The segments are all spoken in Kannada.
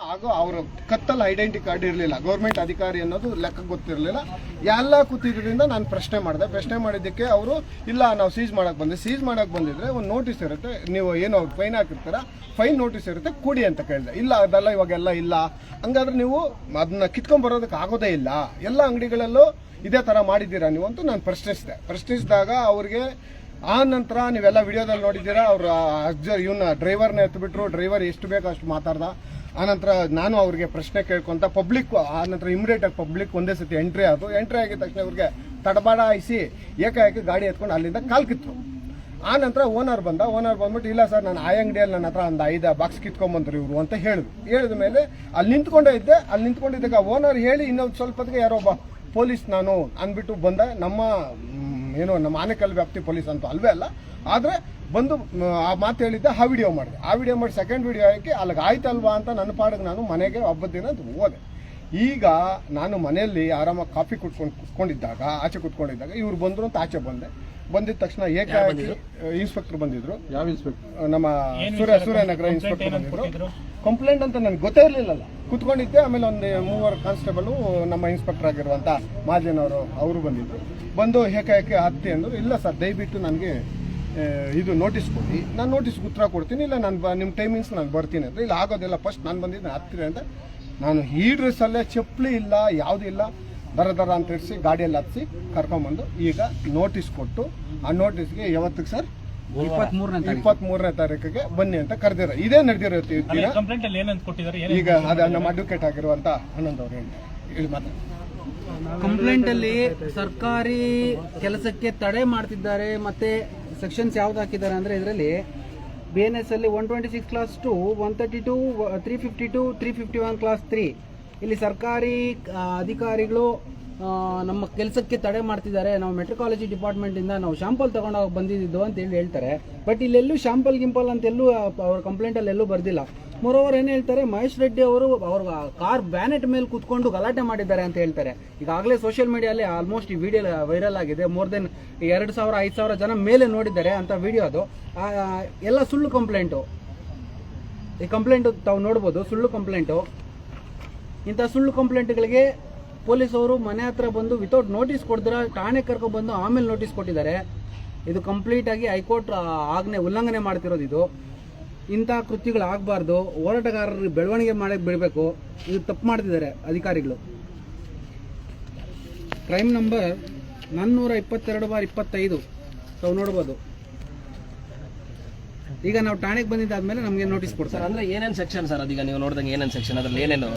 ಹಾಗೂ ಅವರ ಕತ್ತಲ್ ಐಡೆಂಟಿ ಕಾರ್ಡ್ ಇರಲಿಲ್ಲ, ಗೌರ್ಮೆಂಟ್ ಅಧಿಕಾರಿ ಅನ್ನೋದು ಲೆಕ್ಕ ಗೊತ್ತಿರಲಿಲ್ಲ. ಎಲ್ಲ ಕೂತಿದ್ರಿಂದ ನಾನು ಪ್ರಶ್ನೆ ಮಾಡಿದ್ದಕ್ಕೆ ಅವರು ಇಲ್ಲ ನಾವು ಸೀಸ್ ಮಾಡಕ್ಕೆ ಬಂದಿದ್ರೆ ಒಂದು ನೋಟಿಸ್ ಇರುತ್ತೆ, ನೀವು ಏನು ಅವ್ರು ಫೈನ್ ಹಾಕಿರ್ತಾರ, ಫೈನ್ ನೋಟಿಸ್ ಇರುತ್ತೆ, ಕೊಡಿ ಅಂತ ಕೇಳಿದೆ. ಇಲ್ಲ ಅದೆಲ್ಲ ಇವಾಗೆಲ್ಲ ಇಲ್ಲ, ಹಂಗಾದ್ರೆ ನೀವು ಅದನ್ನ ಕಿತ್ಕೊಂಡ್ ಬರೋದಕ್ಕೆ ಆಗೋದೇ ಇಲ್ಲ, ಎಲ್ಲ ಅಂಗಡಿಗಳಲ್ಲೂ ಇದೇ ಥರ ಮಾಡಿದ್ದೀರಾ ನೀವು ಅಂತ ನಾನು ಪ್ರಶ್ನಿಸಿದಾಗ ಅವ್ರಿಗೆ ಆ ನಂತರ ನೀವೆಲ್ಲ ವಿಡಿಯೋದಲ್ಲಿ ನೋಡಿದ್ದೀರಾ, ಅವ್ರು ಇವನ್ನ ಡ್ರೈವರ್ನ ಎತ್ಬಿಟ್ರು, ಡ್ರೈವರ್ ಎಷ್ಟು ಬೇಕೋ ಅಷ್ಟು ಮಾತಾಡ್ದ. ಆನಂತರ ನಾನು ಅವ್ರಿಗೆ ಪ್ರಶ್ನೆ ಕೇಳ್ಕೊಂತ ಪಬ್ಲಿಕ್ ಆನಂತರ ಇಮಿಡಿಯೇಟ್ ಆಗಿ ಪಬ್ಲಿಕ್ ಒಂದೇ ಸತಿ ಎಂಟ್ರಿ ಆಗಿದ ತಕ್ಷಣ ಅವ್ರಿಗೆ ತಡಬಾಡಾಯಿಸಿ ಏಕಾಏಕಿ ಗಾಡಿ ಎತ್ಕೊಂಡು ಅಲ್ಲಿಂದ ಕಾಲ್ ಕಿತ್ತು. ಆ ನಂತರ ಓನರ್ ಬಂದ್ಬಿಟ್ಟು ಇಲ್ಲ ಸರ್ ನಾನು ಆ ಅಂಗಡಿಯಲ್ಲಿ ನನ್ನ ಹತ್ರ ಒಂದು 5 ಬಾಕ್ಸ್ ಕಿತ್ಕೊಂಡ್ಬಂದ್ರು ಇವರು ಅಂತ ಹೇಳಿದ ಮೇಲೆ ಅಲ್ಲಿ ನಿಂತ್ಕೊಂಡಿದ್ದಾಗ ಓನರ್ ಹೇಳಿ ಇನ್ನೊಂದು ಸ್ವಲ್ಪ ಹೊತ್ತಿಗೆ ಯಾರೋ ಒಬ್ಬ ಪೊಲೀಸ್ ನಾನು ಅಂದ್ಬಿಟ್ಟು ಬಂದ. ನಮ್ಮ ಆನೇಕಲ್ ವ್ಯಾಪ್ತಿ ಪೊಲೀಸ್ ಅಂತೂ ಅಲ್ವೇ ಅಲ್ಲ, ಆದರೆ ಬಂದು ಆ ಮಾತು ಹೇಳಿದ್ದೆ. ಆ ವಿಡಿಯೋ ಮಾಡಿ ಸೆಕೆಂಡ್ ವಿಡಿಯೋ ಹಾಕಿ ಅಲ್ಲಿಗೆ ಆಯ್ತಲ್ವಾ ಅಂತ ನನ್ನ ಪಾಡಿಗೆ ನಾನು ಮನೆಗೆ ಹಬ್ಬದ ದಿನ ಹೋದೆ. ಈಗ ನಾನು ಮನೆಯಲ್ಲಿ ಆರಾಮಾಗಿ ಕಾಫಿ ಕುತ್ಕೊಂಡಿದ್ದಾಗ ಆಚೆ ಕುತ್ಕೊಂಡಿದ್ದಾಗ ಇವ್ರು ಬಂದ್ರು ಅಂತ ಆಚೆ ಬಂದಿದ ತಕ್ಷಣ ಏಕಾಏಕಿ ಇನ್ಸ್ಪೆಕ್ಟರ್ ಬಂದಿದ್ರು. ಯಾವ ಇನ್ಸ್ಪೆಕ್ಟರ್? ನಮ್ಮ ಸೂರ್ಯನಗರ ಇನ್ಸ್ಪೆಕ್ಟರ್ ಬಂದಿದ್ರು. ಕಂಪ್ಲೇಂಟ್ ಅಂತ ನನಗೆ ಗೊತ್ತೇ ಇರಲಿಲ್ಲ, ಕುತ್ಕೊಂಡಿದ್ದೆ. ಆಮೇಲೆ ಒಂದು 3 ಕಾನ್ಸ್ಟೇಬಲ್ ನಮ್ಮ ಇನ್ಸ್ಪೆಕ್ಟರ್ ಆಗಿರುವಂತ ಮಾಜನ್ ಅವರು ಬಂದು ಏಕಾಏಕಿ ಹತ್ತಿ ಅಂದ್ರು. ಇಲ್ಲ ಸರ್ ದಯವಿಟ್ಟು ನನಗೆ ಇದು ನೋಟಿಸ್ ಕೊಡಿ, ನಾನು ನೋಟಿಸ್ಗೆ ಉತ್ತರ ಕೊಡ್ತೀನಿ, ಇಲ್ಲ ನಾನು ನಿಮ್ಮ ಟೈಮಿಂಗ್ಸ್ ನಾನು ಬರ್ತೀನಿ ಅಂತ. ಇಲ್ಲ ಆಗೋದಿಲ್ಲ, ಫಸ್ಟ್ ನಾನು ಬಂದಿದ್ದು ಹತ್ತಿರ ಅಂತ. ನಾನು ಈ ಡ್ರೆಸ್ಸಲ್ಲೇ ಚಪ್ಪಲಿ ಇಲ್ಲ, ಯಾವುದೂ ಇಲ್ಲ, ದರ ಅಂತ ಇರಿಸಿ ಗಾಡಿಯಲ್ಲಿ ಹತ್ತಿಸಿ ಕರ್ಕೊಂಡ್ಬಂದು ಈಗ ನೋಟಿಸ್ ಕೊಟ್ಟು ಆ ನೋಟಿಸ್ಗೆ ಯಾವತ್ತಿಗೆ ಸರ್ 23ನೇ ತಾರೀಕಿಗೆ ಬನ್ನಿ ಅಂತ ಕರೆದಿರ. ಇದೇ ನಡೆದಿರುತ್ತೆ ಈಗ. ಅದ ನಮ್ಮ ಅಡ್ವೊಕೇಟ್ ಆಗಿರುವಂತ ಆನಂದ್ ಅವರು ಹೇಳಿ ಮಾತಾಡಿ. ಕಂಪ್ಲೇಂಟ್ ಅಲ್ಲಿ ಸರ್ಕಾರಿ ಕೆಲಸಕ್ಕೆ ತಡೆ ಮಾಡ್ತಿದ್ದಾರೆ, ಮತ್ತೆ ಸೆಕ್ಷನ್ಸ್ ಯಾವ್ದು ಹಾಕಿದ್ದಾರೆ ಅಂದ್ರೆ ಇದರಲ್ಲಿ BNS ಅಲ್ಲಿ 126 ಕ್ಲಾಸ್ 2, 132, 352, 351 ಕ್ಲಾಸ್ 3 ಇಲ್ಲಿ ಸರ್ಕಾರಿ ಅಧಿಕಾರಿಗಳು ನಮ್ಮ ಕೆಲಸಕ್ಕೆ ತಡೆ ಮಾಡ್ತಿದ್ದಾರೆ. ನಾವು ಮೆಟ್ರಿಕಾಲಜಿ ಡಿಪಾರ್ಟ್ಮೆಂಟ್ ಇಂದ ನಾವು ಶಾಂಪಲ್ ತಗೊಂಡೋಗಿ ಬಂದಿದ್ದು ಅಂತ ಹೇಳ್ತಾರೆ. ಬಟ್ ಇಲ್ಲೆಲ್ಲೂ ಶಾಂಪಲ್ ಗಿಂಪಲ್ ಅಂತ ಎಲ್ಲೂ ಅವ್ರ ಕಂಪ್ಲೇಂಟ್ ಅಲ್ಲಿ ಎಲ್ಲೂ ಬರ್ದಿಲ್ಲ. ಮೊರೋವರ್ ಏನ್ ಹೇಳ್ತಾರೆ, ಮಹೇಶ್ ರೆಡ್ಡಿ ಅವರು ಅವ್ರ ಕಾರ್ ಬ್ಯಾನೆಟ್ ಮೇಲೆ ಕೂತ್ಕೊಂಡು ಗಲಾಟೆ ಮಾಡಿದ್ದಾರೆ ಅಂತ ಹೇಳ್ತಾರೆ. ಈಗಾಗಲೇ ಸೋಷಿಯಲ್ ಮೀಡಿಯಲ್ಲಿ ಆಲ್ಮೋಸ್ಟ್ ಈ ವಿಡಿಯೋ ವೈರಲ್ ಆಗಿದೆ. ಮೋರ್ ದೆನ್ 2,000-5,000 ಜನ ಮೇಲೆ ನೋಡಿದ್ದಾರೆ ಅಂತ ವಿಡಿಯೋ. ಅದು ಎಲ್ಲ ಸುಳ್ಳು ಕಂಪ್ಲೇಂಟು. ಈ ಕಂಪ್ಲೇಂಟ್ ತಾವು ನೋಡ್ಬೋದು, ಸುಳ್ಳು ಕಂಪ್ಲೇಂಟು. ಇಂಥ ಸುಳ್ಳು ಕಂಪ್ಲೇಂಟ್ಗಳಿಗೆ ಪೊಲೀಸವರು ಮನೆ ಹತ್ರ ಬಂದು ವಿತೌಟ್ ನೋಟಿಸ್ ಕೊಡಿದ್ರೆ ಠಾಣೆ ಕರ್ಕೊಂಡ್ಬಂದು ಆಮೇಲೆ ನೋಟಿಸ್ ಕೊಟ್ಟಿದ್ದಾರೆ. ಇದು ಕಂಪ್ಲೀಟ್ ಆಗಿ ಹೈಕೋರ್ಟ್ ಆಜ್ಞೆ ಉಲ್ಲಂಘನೆ ಮಾಡ್ತಿರೋದು. ಇದು ಇಂಥ ಕೃತ್ಯಗಳಾಗಬಾರ್ದು. ಹೋರಾಟಗಾರರಿಗೆ ಬೆಳವಣಿಗೆ ಮಾಡಕ್ಕೆ ಬಿಡಬೇಕು. ಇದು ತಪ್ಪು ಮಾಡ್ತಿದ್ದಾರೆ ಅಧಿಕಾರಿಗಳು. ಕ್ರೈಮ್ ನಂಬರ್ 422/25 ತಾವು ನೋಡ್ಬೋದು. ಈಗ ನಾವು ಠಾಣೆಗೆ ಬಂದಿದ್ದಾದ್ಮೇಲೆ ನಮಗೆ ನೋಟಿಸ್ ಕೊಡ್ತಾರೆ. ಅಂದ್ರೆ ಏನೇನು ಸೆಕ್ಷನ್ ಸರ್? ಅದೀಗ ನೀವು ನೋಡಿದಂಗೆ ಏನೇನು ಸೆಕ್ಷನ್, ಅದ್ರಲ್ಲಿ ಏನೇನು?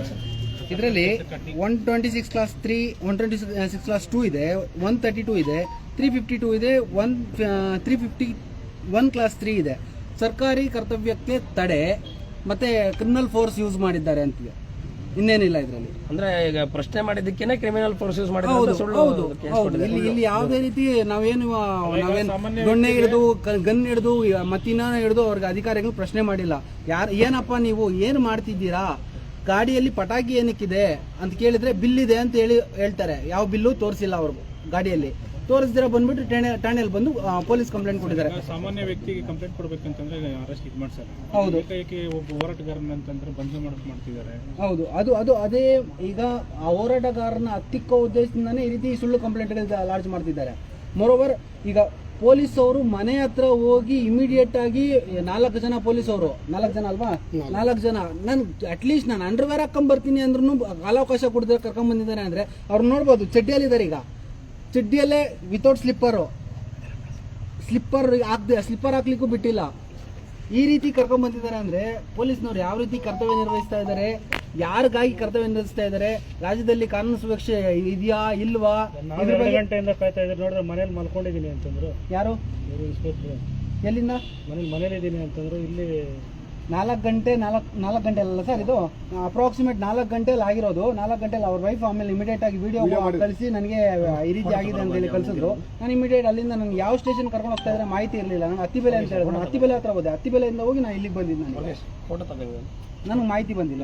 ಇದರಲ್ಲಿ 126 ಕ್ಲಾಸ್ 3, 126 ಕ್ಲಾಸ್ 2 ಇದೆ, 132 ಇದೆ, 352 ಇದೆ, 351 ಕ್ಲಾಸ್ 3 ಇದೆ. ಸರ್ಕಾರಿ ಕರ್ತವ್ಯಕ್ಕೆ ತಡೆ ಮತ್ತೆ ಕ್ರಿಮಿನಲ್ ಫೋರ್ಸ್ ಯೂಸ್ ಮಾಡಿದ್ದಾರೆ ಅಂತಿದೆ. ಇನ್ನೇನಿಲ್ಲ ಇದರಲ್ಲಿ. ಅಂದ್ರೆ ಈಗ ಪ್ರಶ್ನೆ ಮಾಡಿದ್ದಕ್ಕೇನೆ ಕ್ರಿಮಿನಲ್ ಫೋರ್ಸ್ ಯೂಸ್ ಮಾಡಿದ್ದಾರೆ. ಇಲ್ಲಿ ಯಾವುದೇ ರೀತಿ ನಾವೇನು ದೊಣ್ಣೆ ಹಿಡಿದು ಗನ್ ಹಿಡಿದು ಮತ್ತಿನ ಹಿಡಿದು ಅವ್ರಿಗೆ ಅಧಿಕಾರಿಗಳು ಪ್ರಶ್ನೆ ಮಾಡಿಲ್ಲ. ಏನಪ್ಪ ನೀವು ಏನು ಮಾಡ್ತಿದ್ದೀರಾ, ಗಾಡಿಯಲ್ಲಿ ಪಟಾಕಿ ಏನಕ್ಕಿದೆ ಅಂತ ಕೇಳಿದ್ರೆ ಬಿಲ್ ಇದೆ ಅಂತ ಹೇಳ್ತಾರೆ. ಯಾವ ಬಿಲ್ಲು ತೋರಿಸಿಲ್ಲ ಅವ್ರಿಗೂ. ಗಾಡಿಯಲ್ಲಿ ತೋರಿಸಿದ್ರೆ ಬಂದ್ಬಿಟ್ಟು ಠಾಣೆಯಲ್ಲಿ ಬಂದು ಪೊಲೀಸ್ ಕಂಪ್ಲೇಂಟ್ ಕೊಟ್ಟಿದ್ದಾರೆ. ಸಾಮಾನ್ಯ ವ್ಯಕ್ತಿಗೆ ಕಂಪ್ಲೇಂಟ್ ಕೊಡಬೇಕಂತಂದ್ರೆ ಅರೆಸ್ಟ್ ಮಾಡ್ತಾರೆ. ಹೌದು, ಒಬ್ಬ ಹೋರಾಟಗಾರನ ಅಂತಂದ್ರೆ ಬಂಧನ ಮಾಡ್ತಿದ್ದಾರೆ. ಹೌದು, ಅದೇ ಈಗ ಆ ಹೋರಾಟಗಾರನ ಹತ್ತಿಕ್ಕೋ ಉದ್ದೇಶದಿಂದಾನೇ ಈ ರೀತಿ ಸುಳ್ಳು ಕಂಪ್ಲೇಂಟ್ ಲಾಡ್ಜ್ ಮಾಡ್ತಿದ್ದಾರೆ. ಮೊರೋವರ್ ಈಗ ಪೊಲೀಸ್ ಅವರು ಮನೆ ಹತ್ರ ಹೋಗಿ ಇಮಿಡಿಯೇಟ್ ಆಗಿ 4 ಜನ ಪೊಲೀಸ್ ಅವರು, 4 ಜನ ಅಲ್ವಾ, 4 ಜನ ನಾನು ಅಟ್ಲೀಸ್ಟ್ ನಾನು ಅಂಡರ್ವೇರ್ ಹಾಕೊಂಡ್ ಬರ್ತೀನಿ ಅಂದ್ರೂ ಕಾಲಾವಕಾಶ ಕೊಡದೆ ಕರ್ಕೊಂಡ್ ಬಂದಿದ್ದಾರೆ. ಅಂದ್ರೆ ಅವ್ರು ನೋಡ್ಬೋದು ಚಡ್ಡಿಯಲ್ಲಿದ್ದಾರೆ. ಈಗ ಚಡ್ಡಿಯಲ್ಲೇ ವಿತೌಟ್ ಸ್ಲಿಪ್ಪರ್ ಹಾಕ್ಲಿಕ್ಕೂ ಬಿಟ್ಟಿಲ್ಲ. ಈ ರೀತಿ ಕರ್ಕೊಂಡ್ ಬಂದಿದ್ದಾರೆ. ಅಂದ್ರೆ ಪೊಲೀಸ್ನವ್ರು ಯಾವ ರೀತಿ ಕರ್ತವ್ಯ ನಿರ್ವಹಿಸ್ತಾ ಇದ್ದಾರೆ, ಯಾರಿಗಾಗಿ ಕರ್ತವ್ಯ ನಿರ್ವಹಿಸ್ತಾ ಇದ್ದಾರೆ, ರಾಜ್ಯದಲ್ಲಿ ಕಾನೂನು ಸುರಕ್ಷೆ ಇದೆಯಾ ಇಲ್ವಾ? 2 ಗಂಟೆಯಿಂದ ಕಾಯ್ತಾ ಇದ್ದಾರೆ. ನೋಡಿದ್ರೆ ಮನೇಲಿ ಮಲ್ಕೊಂಡಿದ್ದೀನಿ ಅಂತಂದ್ರು. ಯಾರು? ಎಲ್ಲಿಂದ? ಮನೇಲಿ ಇದ್ದೀನಿ ಅಂತಂದ್ರು. ಇಲ್ಲಿ 4 ಗಂಟೆ ಅಲ್ಲ ಸರ್, ಇದು ಅಪ್ರಾಕ್ಸಿಮೇಟ್ 4 ಗಂಟೆಲಿ ಆಗಿರೋದು. 4 ಗಂಟೆಲಿ ಅವ್ರ ವೈಫ್ ಆಮೇಲೆ ಇಮಿಡಿಯೇಟ್ ಆಗಿ ವಿಡಿಯೋ ಕಳಿಸಿ ನನಗೆ ಈ ರೀತಿ ಆಗಿದೆ ಅಂತ ಹೇಳಿ ಕಳಿಸಿದ್ರು. ನಾನು ಇಮಿಡಿಯೇಟ್ ಅಲ್ಲಿಂದ ನನಗೆ ಯಾವ ಸ್ಟೇಷನ್ ಕರ್ಕೊಂಡು ಹೋಗ್ತಾ ಇದ್ರೆ ಮಾಹಿತಿ ಇರಲಿಲ್ಲ. ನಾನು ಹತ್ತಿಬೆಲೆ ಅಂತ ಹೇಳಿದ್ರು. ನಾನು ಹತ್ತಿಬೆಲೆ ಹತ್ರ ಹೋದೆ. ಹತ್ತಿಬೆಲೆಯಿಂದ ಹೋಗಿ ನಾನು ಇಲ್ಲಿಗೆ ಬಂದಿದ್ದು. ನನಗೆ ಮಾಹಿತಿ ಬಂದಿಲ್ಲ.